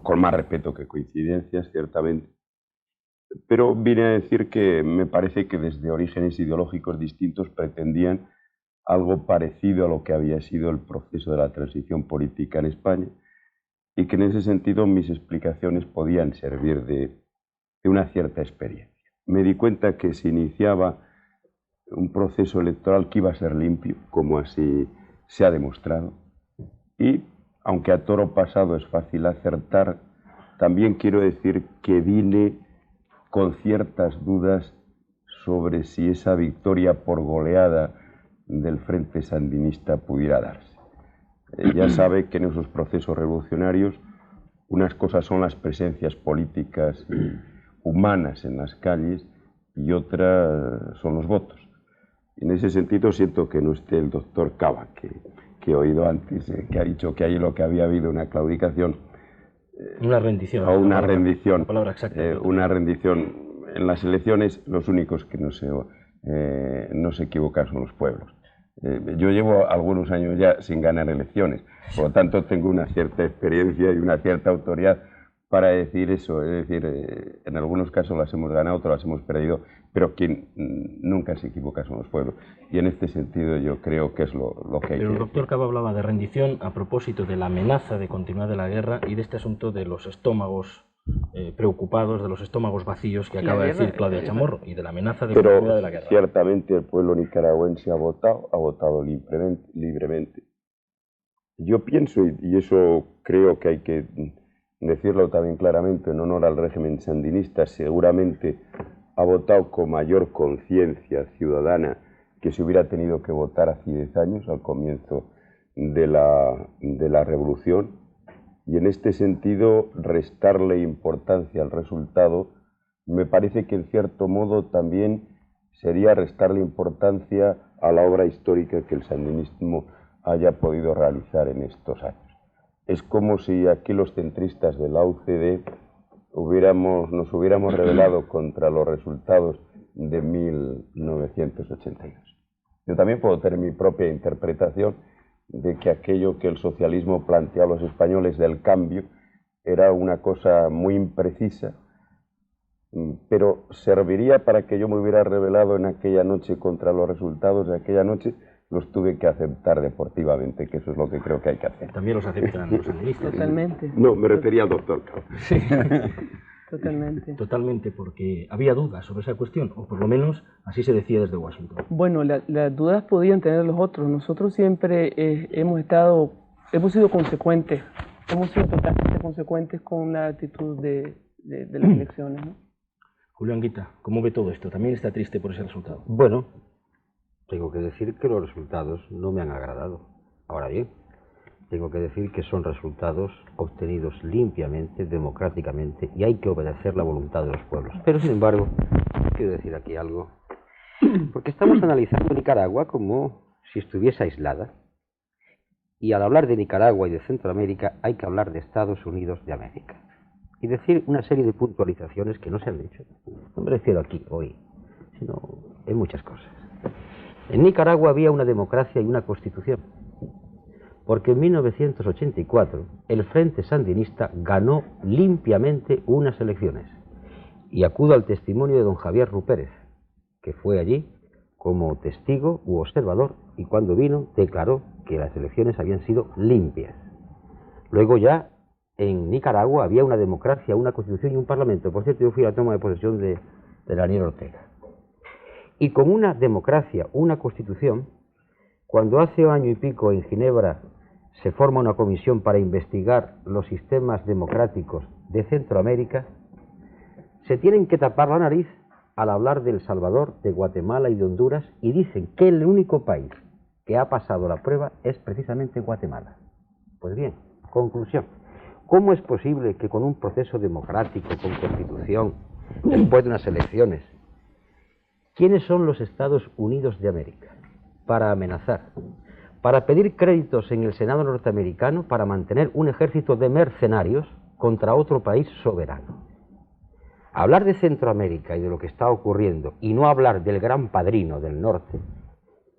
con más respeto que coincidencias, ciertamente. Pero vine a decir que me parece que desde orígenes ideológicos distintos pretendían algo parecido a lo que había sido el proceso de la transición política en España, y que en ese sentido mis explicaciones podían servir de una cierta experiencia. Me di cuenta que se iniciaba un proceso electoral que iba a ser limpio, como así se ha demostrado, y aunque a toro pasado es fácil acertar, también quiero decir que vine con ciertas dudas sobre si esa victoria por goleada del Frente Sandinista pudiera darse. Ya sabe que en esos procesos revolucionarios unas cosas son las presencias políticas y humanas en las calles y otras son los votos. En ese sentido siento que no esté el doctor Cava, que he oído antes, que ha dicho que ahí lo que había habido una claudicación. Una rendición. O una rendición. La palabra exacta. Una rendición. En las elecciones los únicos que no se equivocan son los pueblos. Yo llevo algunos años ya sin ganar elecciones, por lo tanto tengo una cierta experiencia y una cierta autoridad para decir eso. Es decir, en algunos casos las hemos ganado, otras las hemos perdido, pero quien nunca se equivoca son los pueblos. Y en este sentido yo creo que es lo que hay que decir. Pero el doctor Cava hablaba de rendición a propósito de la amenaza de continuar de la guerra y de este asunto de los estómagos preocupados, de los estómagos vacíos que acaba de decir Claudia Chamorro, y de la amenaza de continuidad de la guerra. Ciertamente el pueblo nicaragüense ha votado libremente. Yo pienso, y eso creo que hay que decirlo también claramente en honor al régimen sandinista, seguramente ha votado con mayor conciencia ciudadana que se hubiera tenido que votar hace 10 años, al comienzo de la revolución. Y en este sentido, restarle importancia al resultado me parece que en cierto modo también sería restarle importancia a la obra histórica que el sandinismo haya podido realizar en estos años. Es como si aquí los centristas de la UCD nos hubiéramos rebelado contra los resultados de 1982. Yo también puedo tener mi propia interpretación de que aquello que el socialismo plantea a los españoles del cambio era una cosa muy imprecisa, pero serviría para que yo me hubiera rebelado en aquella noche contra los resultados de aquella noche. Los tuve que aceptar deportivamente, que eso es lo que creo que hay que hacer. También los aceptan los sandinistas. Totalmente. No, me refería al doctor Cava. Sí. Totalmente. Totalmente, porque había dudas sobre esa cuestión, o por lo menos así se decía desde Washington. Bueno, las dudas podían tener los otros. Nosotros siempre hemos sido consecuentes, hemos sido totalmente consecuentes con la actitud de las elecciones, ¿no? Julián Guita, ¿cómo ve todo esto? ¿También está triste por ese resultado? Bueno, tengo que decir que los resultados no me han agradado. Ahora bien, tengo que decir que son resultados obtenidos limpiamente, democráticamente, y hay que obedecer la voluntad de los pueblos. Pero, sin embargo, quiero decir aquí algo, porque estamos analizando Nicaragua como si estuviese aislada, y al hablar de Nicaragua y de Centroamérica hay que hablar de Estados Unidos de América, y decir una serie de puntualizaciones que no se han hecho. No me refiero aquí, hoy, sino en muchas cosas. En Nicaragua había una democracia y una constitución, porque en 1984 el Frente Sandinista ganó limpiamente unas elecciones. Y acudo al testimonio de don Javier Rupérez, que fue allí como testigo u observador, y cuando vino declaró que las elecciones habían sido limpias. Luego ya en Nicaragua había una democracia, una constitución y un parlamento. Por cierto, yo fui a la toma de posesión de Daniel Ortega. Y con una democracia, una constitución, cuando hace un año y pico en Ginebra se forma una comisión para investigar los sistemas democráticos de Centroamérica, se tienen que tapar la nariz al hablar de El Salvador, de Guatemala y de Honduras, y dicen que el único país que ha pasado la prueba es precisamente Guatemala. Pues bien, conclusión. ¿Cómo es posible que con un proceso democrático, con constitución, después de unas elecciones, ¿quiénes son los Estados Unidos de América? Para amenazar, para pedir créditos en el Senado norteamericano para mantener un ejército de mercenarios contra otro país soberano. Hablar de Centroamérica y de lo que está ocurriendo y no hablar del gran padrino del norte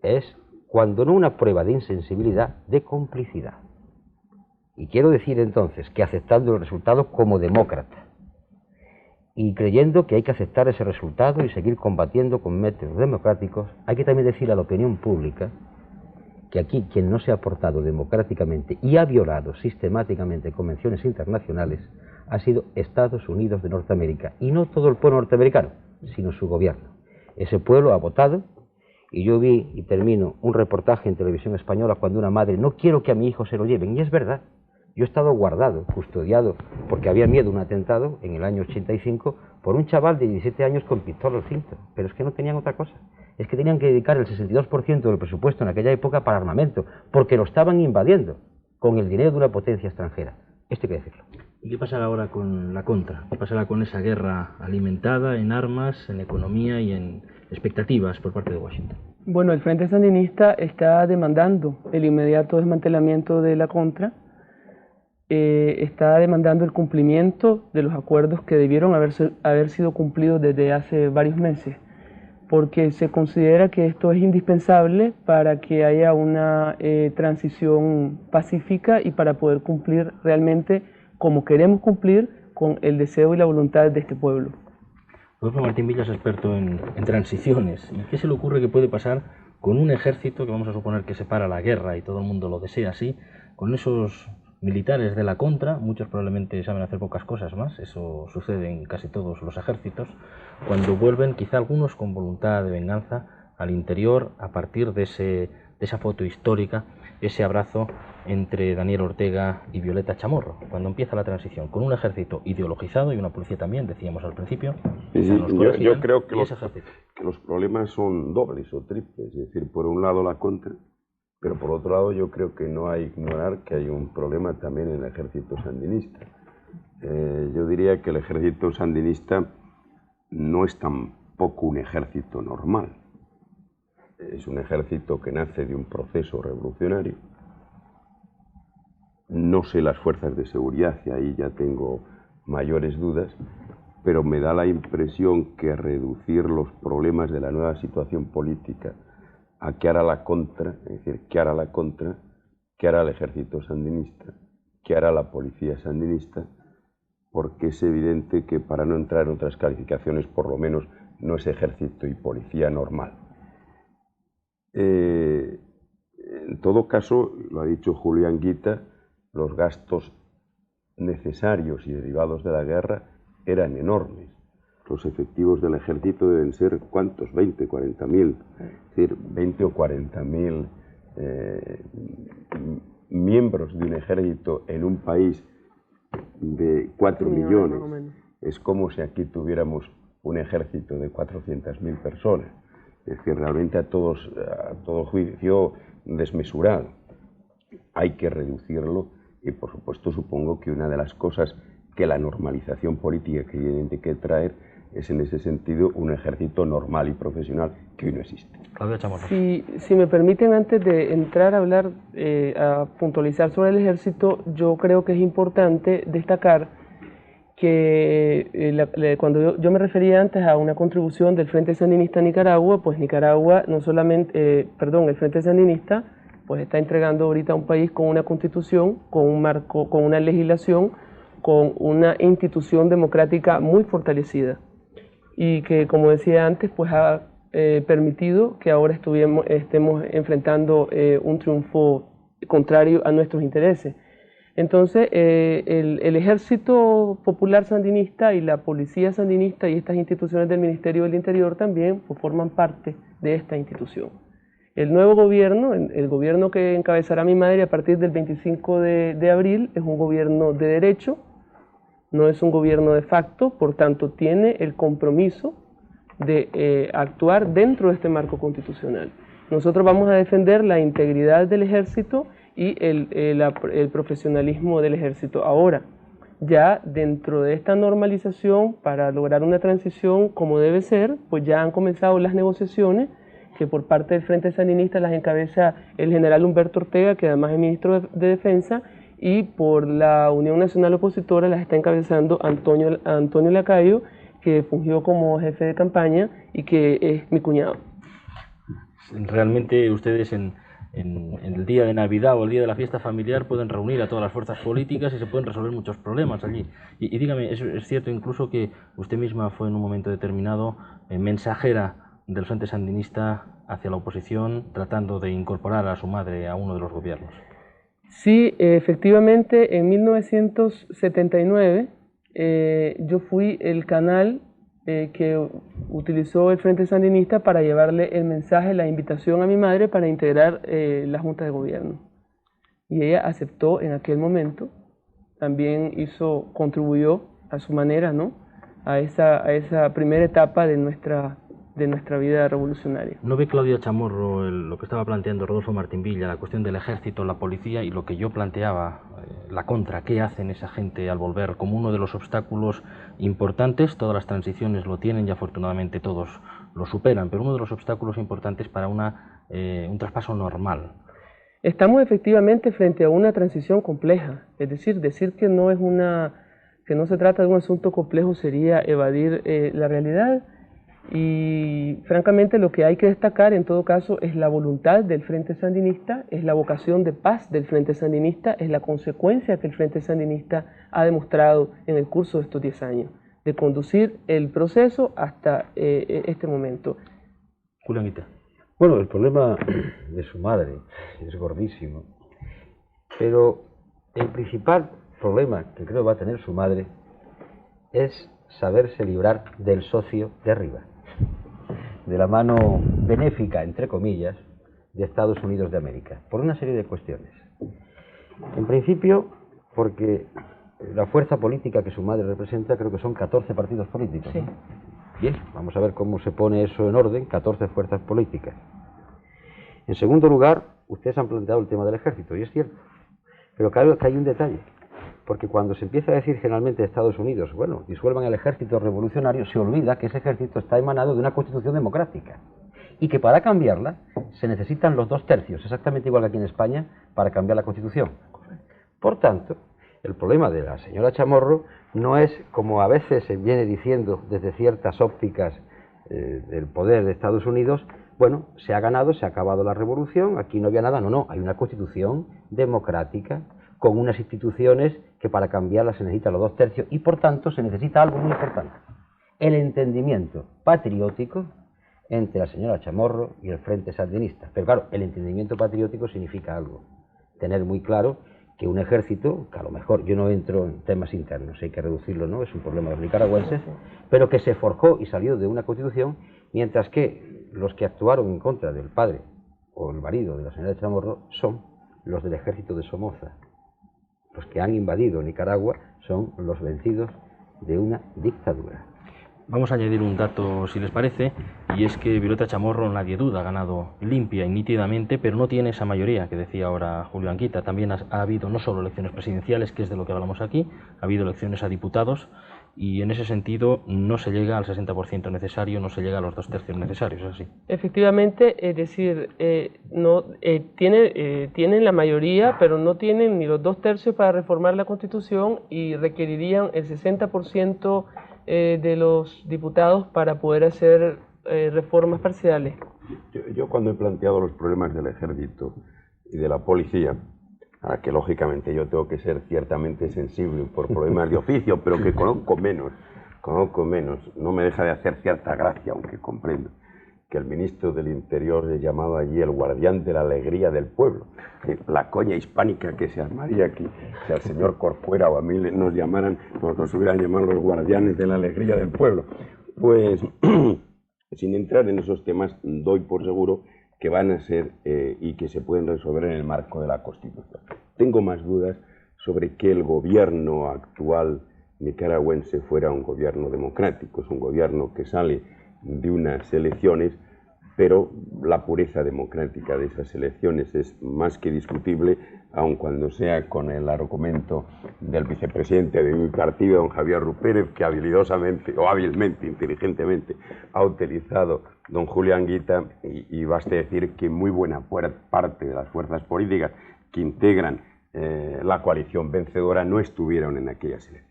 es, cuando no una prueba de insensibilidad, de complicidad. Y quiero decir entonces que aceptando el resultado como demócrata y creyendo que hay que aceptar ese resultado y seguir combatiendo con métodos democráticos, hay que también decir a la opinión pública que aquí quien no se ha portado democráticamente y ha violado sistemáticamente convenciones internacionales ha sido Estados Unidos de Norteamérica, y no todo el pueblo norteamericano, sino su gobierno. Ese pueblo ha votado, y yo vi, y termino, un reportaje en televisión española cuando una madre: no quiero que a mi hijo se lo lleven, y es verdad. Yo he estado guardado, custodiado, porque había miedo a un atentado en el año 85 por un chaval de 17 años con pistola al cinto, pero es que no tenían otra cosa. Es que tenían que dedicar el 62% del presupuesto en aquella época para armamento, porque lo estaban invadiendo con el dinero de una potencia extranjera. Esto hay que decirlo. ¿Y qué pasará ahora con la contra? ¿Qué pasará con esa guerra alimentada en armas, en economía y en expectativas por parte de Washington? Bueno, el Frente Sandinista está demandando el inmediato desmantelamiento de la contra, está demandando el cumplimiento de los acuerdos que debieron haber sido cumplidos desde hace varios meses, porque se considera que esto es indispensable para que haya una transición pacífica y para poder cumplir realmente como queremos cumplir con el deseo y la voluntad de este pueblo. Rodolfo Martín Villa es experto en transiciones. ¿Y qué se le ocurre que puede pasar con un ejército que vamos a suponer que separa la guerra y todo el mundo lo desea así, con esos militares de la contra? Muchos probablemente saben hacer pocas cosas más, eso sucede en casi todos los ejércitos, cuando vuelven, quizá algunos con voluntad de venganza, al interior, a partir de esa foto histórica, ese abrazo entre Daniel Ortega y Violeta Chamorro, cuando empieza la transición, con un ejército ideologizado y una policía también, decíamos al principio. Yo creo que los problemas son dobles o triples, es decir, por un lado la contra, pero por otro lado yo creo que no hay que ignorar que hay un problema también en el ejército sandinista. Yo diría que el ejército sandinista no es tampoco un ejército normal. Es un ejército que nace de un proceso revolucionario. No sé las fuerzas de seguridad, y ahí ya tengo mayores dudas, pero me da la impresión que reducir los problemas de la nueva situación política a qué hará la contra, es decir, qué hará la contra, qué hará el ejército sandinista, qué hará la policía sandinista, porque es evidente que, para no entrar en otras calificaciones, por lo menos no es ejército y policía normal. En todo caso, lo ha dicho Julián Guita, los gastos necesarios y derivados de la guerra eran enormes. Los efectivos del ejército deben ser, ¿cuántos? 20, 40.000, es decir, 20 o 40.000 miembros de un ejército en un país de 4 millones. Es como si aquí tuviéramos un ejército de 400.000 personas. Es decir, realmente a todo juicio desmesurado. Hay que reducirlo y, por supuesto, supongo que una de las cosas que la normalización política que tiene que traer es, en ese sentido, un ejército normal y profesional que hoy no existe. Si me permiten, antes de entrar a hablar, a puntualizar sobre el ejército, yo creo que es importante destacar que cuando yo me refería antes a una contribución del Frente Sandinista a Nicaragua, pues Nicaragua no solamente, el Frente Sandinista pues está entregando ahorita a un país con una constitución, con un marco, con una legislación, con una institución democrática muy fortalecida y que, como decía antes, pues ha permitido que ahora estemos enfrentando un triunfo contrario a nuestros intereses. Entonces, el Ejército Popular Sandinista y la Policía Sandinista y estas instituciones del Ministerio del Interior también pues, forman parte de esta institución. El nuevo gobierno, el gobierno que encabezará mi madre a partir del 25 de abril, es un gobierno de derecho, no es un gobierno de facto, por tanto tiene el compromiso de actuar dentro de este marco constitucional. Nosotros vamos a defender la integridad del ejército y el profesionalismo del ejército. Ahora, ya dentro de esta normalización, para lograr una transición como debe ser, pues ya han comenzado las negociaciones que por parte del Frente Sandinista las encabeza el general Humberto Ortega, que además es ministro de Defensa, y por la Unión Nacional Opositora las está encabezando Antonio Lacayo, que fungió como jefe de campaña y que es mi cuñado. Realmente ustedes en en el día de Navidad o el día de la fiesta familiar pueden reunir a todas las fuerzas políticas y se pueden resolver muchos problemas allí. Y dígame, es cierto incluso que usted misma fue en un momento determinado mensajera del Frente Sandinista hacia la oposición, tratando de incorporar a su madre a uno de los gobiernos. Sí, efectivamente, en 1979 yo fui el canal que utilizó el Frente Sandinista para llevarle el mensaje, la invitación a mi madre para integrar la Junta de Gobierno. Y ella aceptó en aquel momento, también contribuyó a su manera, ¿no?, a esa primera etapa de nuestra vida revolucionaria. ¿No ve Claudia Chamorro lo que estaba planteando Rodolfo Martín Villa, la cuestión del ejército, la policía y lo que yo planteaba, la contra, qué hacen esa gente al volver, como uno de los obstáculos importantes? Todas las transiciones lo tienen y afortunadamente todos lo superan, pero uno de los obstáculos importantes para un traspaso normal. Estamos efectivamente frente a una transición compleja, es decir que no se trata de un asunto complejo sería evadir la realidad. Y francamente lo que hay que destacar en todo caso es la voluntad del Frente Sandinista, es la vocación de paz del Frente Sandinista, es la consecuencia que el Frente Sandinista ha demostrado en el curso de estos 10 años, de conducir el proceso hasta este momento. Julián Guita. Bueno, el problema de su madre es gordísimo, pero el principal problema que creo va a tener su madre es saberse librar del socio de arriba, de la mano benéfica, entre comillas, de Estados Unidos de América, por una serie de cuestiones. En principio, porque la fuerza política que su madre representa creo que son 14 partidos políticos. Sí. Bien, vamos a ver cómo se pone eso en orden, 14 fuerzas políticas. En segundo lugar, ustedes han planteado el tema del ejército, y es cierto, pero claro que hay un detalle. Porque cuando se empieza a decir generalmente de Estados Unidos, bueno, disuelvan el ejército revolucionario, se olvida que ese ejército está emanado de una constitución democrática y que para cambiarla se necesitan los 2/3, exactamente igual que aquí en España, para cambiar la constitución. Por tanto, el problema de la señora Chamorro no es, como a veces se viene diciendo desde ciertas ópticas del poder de Estados Unidos, bueno, se ha ganado, se ha acabado la revolución, aquí no había nada, no, hay una constitución democrática con unas instituciones que para cambiarlas se necesitan los 2/3 y por tanto se necesita algo muy importante, el entendimiento patriótico entre la señora Chamorro y el Frente Sandinista. Pero claro, el entendimiento patriótico significa algo, tener muy claro que un ejército, que a lo mejor yo no entro en temas internos, hay que reducirlo, ¿no?, es un problema de los nicaragüenses, pero que se forjó y salió de una constitución, mientras que los que actuaron en contra del padre o el marido de la señora Chamorro son los del ejército de Somoza. Los que han invadido Nicaragua son los vencidos de una dictadura. Vamos a añadir un dato, si les parece, y es que Violeta Chamorro, nadie duda, ha ganado limpia y nítidamente, pero no tiene esa mayoría que decía ahora Julio Anguita. También ha habido no solo elecciones presidenciales, que es de lo que hablamos aquí, ha habido elecciones a diputados, y en ese sentido no se llega al 60% necesario, no se llega a los 2/3 necesarios, ¿es así? Efectivamente, es decir, tienen la mayoría, pero no tienen ni los 2/3 para reformar la Constitución y requerirían el 60% de los diputados para poder hacer reformas parciales. Yo cuando he planteado los problemas del ejército y de la policía, a que lógicamente yo tengo que ser ciertamente sensible por problemas de oficio, pero que conozco menos, no me deja de hacer cierta gracia, aunque comprendo que el ministro del Interior es llamado allí el guardián de la alegría del pueblo. La coña hispánica que se armaría aquí, si al señor Corcuera o a mí nos hubieran llamado los guardianes de la alegría del pueblo. Pues, sin entrar en esos temas, doy por seguro que van a ser y que se pueden resolver en el marco de la Constitución. Tengo más dudas sobre que el gobierno actual nicaragüense fuera un gobierno democrático. Es un gobierno que sale de unas elecciones, pero la pureza democrática de esas elecciones es más que discutible, aun cuando sea con el argumento del vicepresidente de mi partido, don Javier Rupérez, que habilidosamente o hábilmente, inteligentemente ha utilizado don Julián Guita, y baste decir que muy buena parte de las fuerzas políticas que integran la coalición vencedora no estuvieron en aquellas elecciones.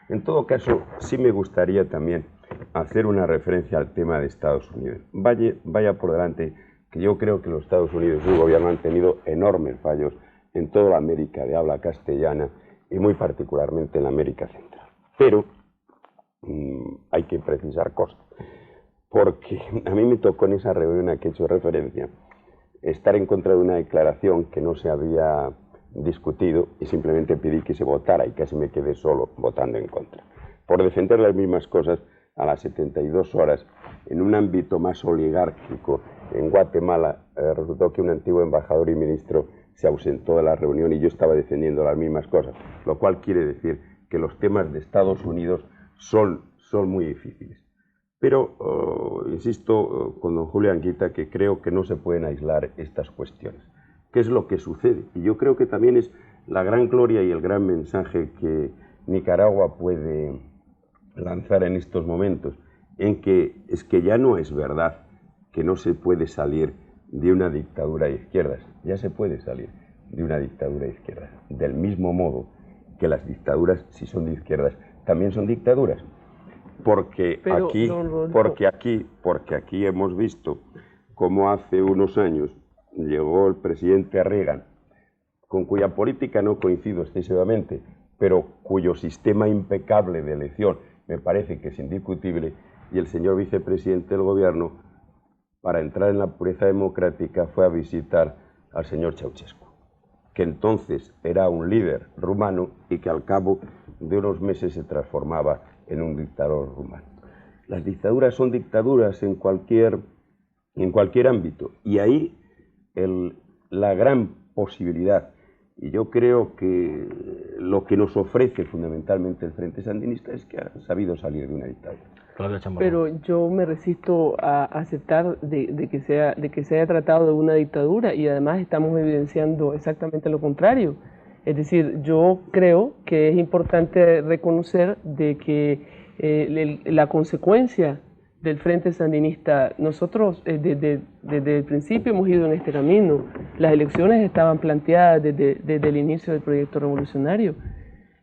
En todo caso, sí me gustaría también hacer una referencia al tema de Estados Unidos. Vaya por delante que yo creo que los Estados Unidos y su gobierno han tenido enormes fallos en toda la América de habla castellana y muy particularmente en la América Central. Pero hay que precisar cosas, porque a mí me tocó en esa reunión a que he hecho referencia estar en contra de una declaración que no se había discutido y simplemente pedí que se votara y casi me quedé solo votando en contra. Por defender las mismas cosas, a las 72 horas, en un ámbito más oligárquico, en Guatemala, resultó que un antiguo embajador y ministro se ausentó de la reunión y yo estaba defendiendo las mismas cosas, lo cual quiere decir que los temas de Estados Unidos son muy difíciles. Pero insisto con don Julio Anguita que creo que no se pueden aislar estas cuestiones. ¿Qué es lo que sucede? Y yo creo que también es la gran gloria y el gran mensaje que Nicaragua puede lanzar en estos momentos, en que es que ya no es verdad que no se puede salir de una dictadura de izquierdas, ya se puede salir de una dictadura de izquierdas, del mismo modo que las dictaduras, si son de izquierdas, también son dictaduras. Porque aquí hemos visto cómo hace unos años llegó el presidente Reagan, con cuya política no coincido excesivamente, pero cuyo sistema impecable de elección me parece que es indiscutible, y el señor vicepresidente del gobierno, para entrar en la pureza democrática, fue a visitar al señor Ceausescu, que entonces era un líder rumano y que al cabo de unos meses se transformaba en un dictador rumano. Las dictaduras son dictaduras en cualquier ámbito, y ahí la gran posibilidad, y yo creo que lo que nos ofrece fundamentalmente el Frente Sandinista es que ha sabido salir de una dictadura. Pero yo me resisto a aceptar de que se haya tratado de una dictadura, y además estamos evidenciando exactamente lo contrario. Es decir, yo creo que es importante reconocer de que la consecuencia del Frente Sandinista, nosotros desde el principio hemos ido en este camino. Las elecciones estaban planteadas desde el inicio del proyecto revolucionario.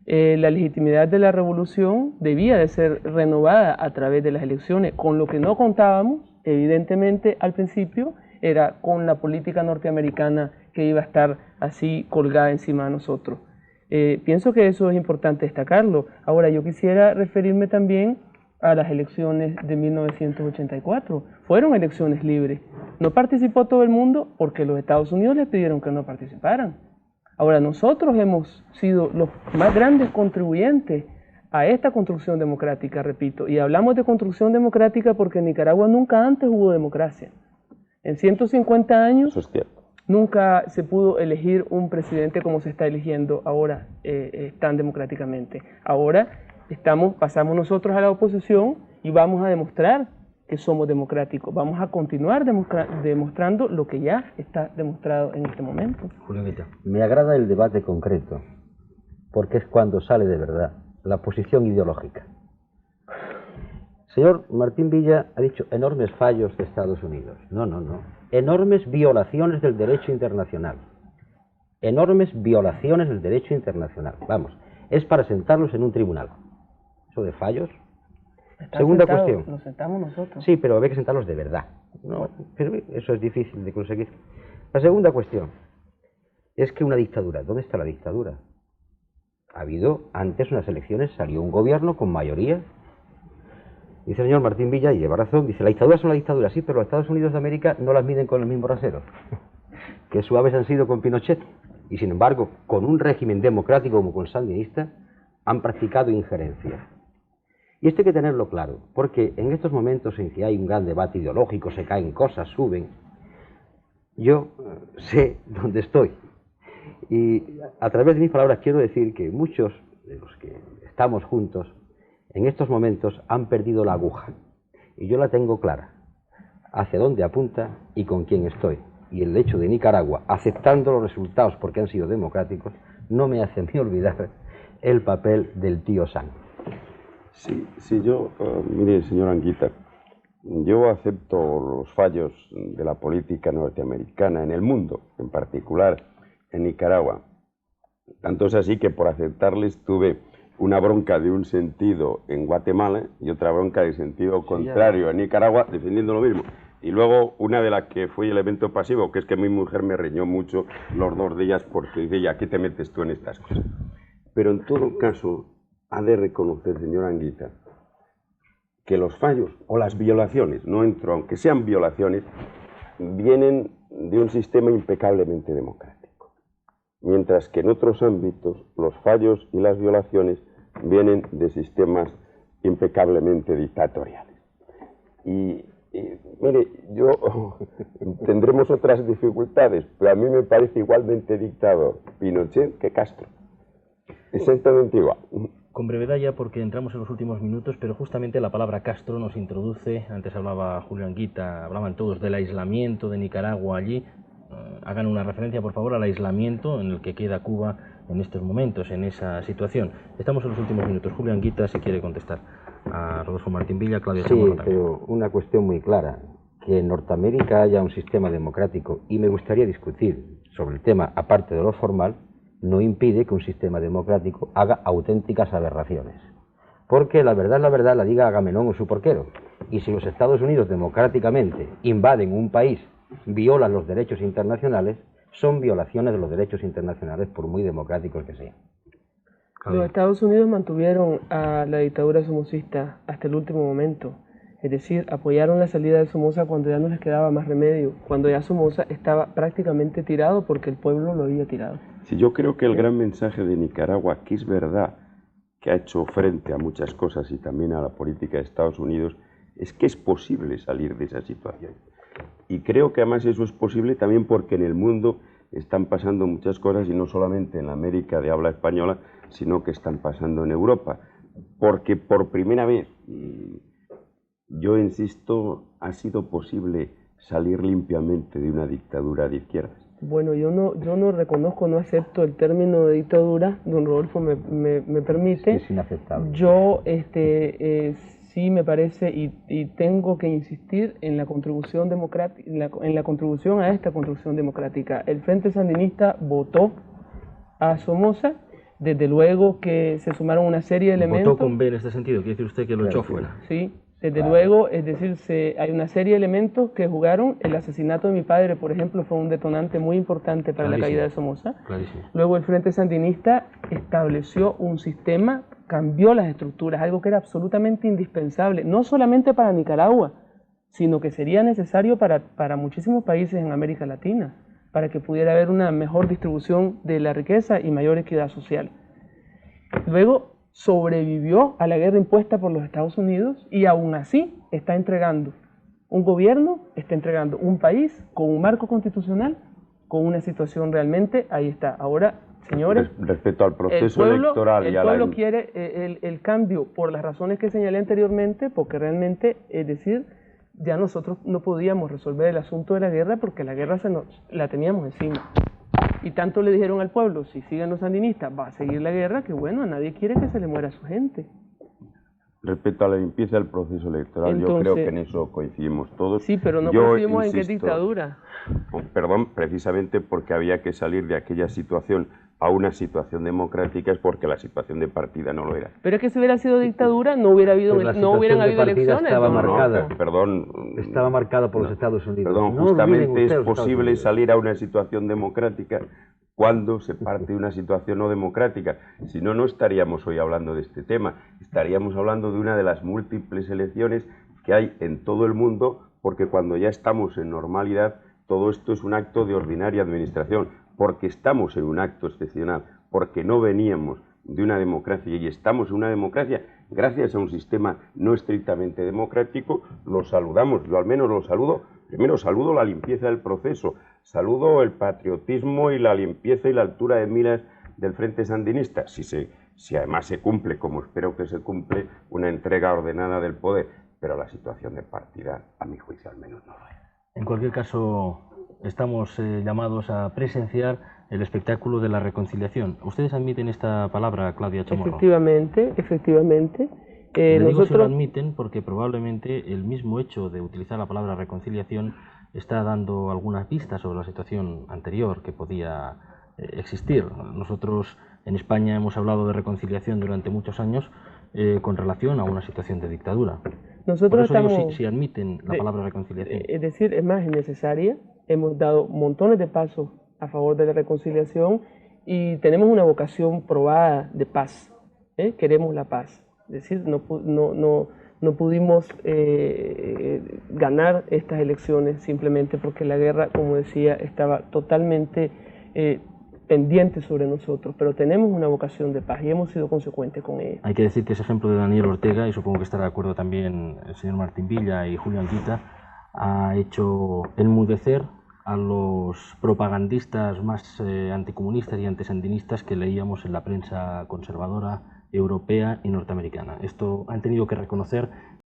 La legitimidad de la revolución debía de ser renovada a través de las elecciones. Con lo que no contábamos, evidentemente, al principio, era con la política norteamericana que iba a estar así colgada encima de nosotros. Pienso que eso es importante destacarlo. Ahora, yo quisiera referirme también a las elecciones de 1984. Fueron elecciones libres. No participó todo el mundo porque los Estados Unidos les pidieron que no participaran. Ahora, nosotros hemos sido los más grandes contribuyentes a esta construcción democrática, repito. Y hablamos de construcción democrática porque en Nicaragua nunca antes hubo democracia. En 150 años nunca se pudo elegir un presidente como se está eligiendo ahora tan democráticamente. Ahora pasamos nosotros a la oposición y vamos a demostrar que somos democráticos. Vamos a continuar demostrando lo que ya está demostrado en este momento. Me agrada el debate concreto, porque es cuando sale de verdad la posición ideológica. Señor Martín Villa ha dicho enormes fallos de Estados Unidos. No. Enormes violaciones del derecho internacional. Enormes violaciones del derecho internacional. Vamos, es para sentarlos en un tribunal. Eso de fallos. Segunda cuestión. Nos sentamos nosotros. Sí, pero hay que sentarlos de verdad. No, pero eso es difícil de conseguir. La segunda cuestión es que una dictadura. ¿Dónde está la dictadura? Ha habido antes unas elecciones, salió un gobierno con mayoría. Dice el señor Martín Villa, y lleva razón, dice, las dictaduras son las dictaduras, sí, pero los Estados Unidos de América no las miden con el mismo rasero. Que suaves han sido con Pinochet, y sin embargo, con un régimen democrático como con el sandinista, han practicado injerencia. Y esto hay que tenerlo claro, porque en estos momentos en que hay un gran debate ideológico, se caen cosas, suben, yo sé dónde estoy. Y a través de mis palabras quiero decir que muchos de los que estamos juntos, en estos momentos han perdido la aguja. Y yo la tengo clara, hacia dónde apunta y con quién estoy. Y el hecho de Nicaragua, aceptando los resultados porque han sido democráticos, no me hace ni olvidar el papel del tío Sam. Sí, yo, mire, señor Anguita, yo acepto los fallos de la política norteamericana en el mundo, en particular en Nicaragua. Tanto es así que por aceptarles tuve una bronca de un sentido en Guatemala y otra bronca de sentido contrario en Nicaragua, defendiendo lo mismo. Y luego, una de las que fue elemento pasivo, que es que mi mujer me reñó mucho los 2 días porque dice, ¿ya qué te metes tú en estas cosas? Pero en todo caso, ha de reconocer, señor Anguita, que los fallos o las violaciones, no entro, aunque sean violaciones, vienen de un sistema impecablemente democrático. Mientras que en otros ámbitos, los fallos y las violaciones vienen de sistemas impecablemente dictatoriales. Y mire, tendremos otras dificultades, pero a mí me parece igualmente dictador Pinochet que Castro. Exactamente igual. Con brevedad ya, porque entramos en los últimos minutos, pero justamente la palabra Castro nos introduce, antes hablaba Julio Anguita, hablaban todos del aislamiento de Nicaragua allí. Hagan una referencia, por favor, al aislamiento en el que queda Cuba en estos momentos, en esa situación. Estamos en los últimos minutos. Julio Anguita, si quiere contestar a Rodolfo Martín Villa, Claudia Chamorro también. Pero una cuestión muy clara, que en Norteamérica haya un sistema democrático, y me gustaría discutir sobre el tema, aparte de lo formal, no impide que un sistema democrático haga auténticas aberraciones. Porque la verdad la diga Agamenón o su porquero. Y si los Estados Unidos democráticamente invaden un país, violan los derechos internacionales, son violaciones de los derechos internacionales por muy democráticos que sean. Los Estados Unidos mantuvieron a la dictadura somocista hasta el último momento. Es decir, apoyaron la salida de Somoza cuando ya no les quedaba más remedio, cuando ya Somoza estaba prácticamente tirado porque el pueblo lo había tirado. Sí, yo creo que el gran mensaje de Nicaragua, que es verdad que ha hecho frente a muchas cosas y también a la política de Estados Unidos, es que es posible salir de esa situación. Y creo que además eso es posible también porque en el mundo están pasando muchas cosas, y no solamente en la América de habla española, sino que están pasando en Europa. Porque por primera vez, yo insisto, ha sido posible salir limpiamente de una dictadura de izquierdas. Bueno, yo no reconozco, no acepto el término de dictadura, don Rodolfo me permite. Es inaceptable. Yo sí me parece y tengo que insistir en la contribución democrática, en la contribución a esta construcción democrática. El Frente Sandinista votó a Somoza, desde luego que se sumaron una serie de elementos. ¿Votó con B en este sentido? ¿Quiere decir usted que lo echó fuera? Sí. Desde luego, es decir, hay una serie de elementos que jugaron. El asesinato de mi padre, por ejemplo, fue un detonante muy importante para la caída de Somoza. Luego el Frente Sandinista estableció un sistema, cambió las estructuras, algo que era absolutamente indispensable, no solamente para Nicaragua, sino que sería necesario para muchísimos países en América Latina, para que pudiera haber una mejor distribución de la riqueza y mayor equidad social. Luego sobrevivió a la guerra impuesta por los Estados Unidos y aún así está entregando un gobierno, está entregando un país con un marco constitucional, con una situación realmente, ahí está. Ahora, señores, respecto al proceso electoral y el pueblo quiere el cambio por las razones que señalé anteriormente, porque realmente, es decir, ya nosotros no podíamos resolver el asunto de la guerra porque la guerra la teníamos encima. Y tanto le dijeron al pueblo, si siguen los sandinistas, va a seguir la guerra, que bueno, a nadie quiere que se le muera a su gente. Respecto a la limpieza del proceso electoral, entonces, yo creo que en eso coincidimos todos. Sí, pero no coincidimos en que es dictadura. Perdón, precisamente porque había que salir de aquella situación a una situación democrática, es porque la situación de partida no lo era. Pero es que si hubiera sido dictadura, no hubieran habido elecciones. Estaba marcada. Perdón. Estaba marcada por los Estados Unidos. Perdón, justamente es posible salir a una situación democrática cuando se parte de una situación no democrática. Si no, no estaríamos hoy hablando de este tema. Estaríamos hablando de una de las múltiples elecciones que hay en todo el mundo, porque cuando ya estamos en normalidad, todo esto es un acto de ordinaria administración, porque estamos en un acto excepcional, porque no veníamos de una democracia y estamos en una democracia gracias a un sistema no estrictamente democrático. Lo saludamos, yo al menos lo saludo. Primero saludo la limpieza del proceso, saludo el patriotismo y la limpieza y la altura de miras del Frente Sandinista, si además se cumple, como espero que se cumple, una entrega ordenada del poder, pero la situación de partida, a mi juicio al menos, no lo es. En cualquier caso, estamos llamados a presenciar el espectáculo de la reconciliación. ¿Ustedes admiten esta palabra, Claudia Chamorro? Efectivamente. Digo si lo admiten porque probablemente el mismo hecho de utilizar la palabra reconciliación está dando algunas pistas sobre la situación anterior que podía existir. Nosotros en España hemos hablado de reconciliación durante muchos años con relación a una situación de dictadura. Nosotros estamos, digo, si admiten la palabra reconciliación. Es decir, es más, es necesaria. Hemos dado montones de pasos a favor de la reconciliación y tenemos una vocación probada de paz. Queremos la paz. Es decir, no pudimos ganar estas elecciones simplemente porque la guerra, como decía, estaba totalmente pendiente sobre nosotros, pero tenemos una vocación de paz y hemos sido consecuentes con ella. Hay que decir que ese ejemplo de Daniel Ortega, y supongo que estará de acuerdo también el señor Martín Villa y Julio Anguita, ha hecho enmudecer a los propagandistas más anticomunistas y antisandinistas que leíamos en la prensa conservadora europea y norteamericana. Esto han tenido que reconocer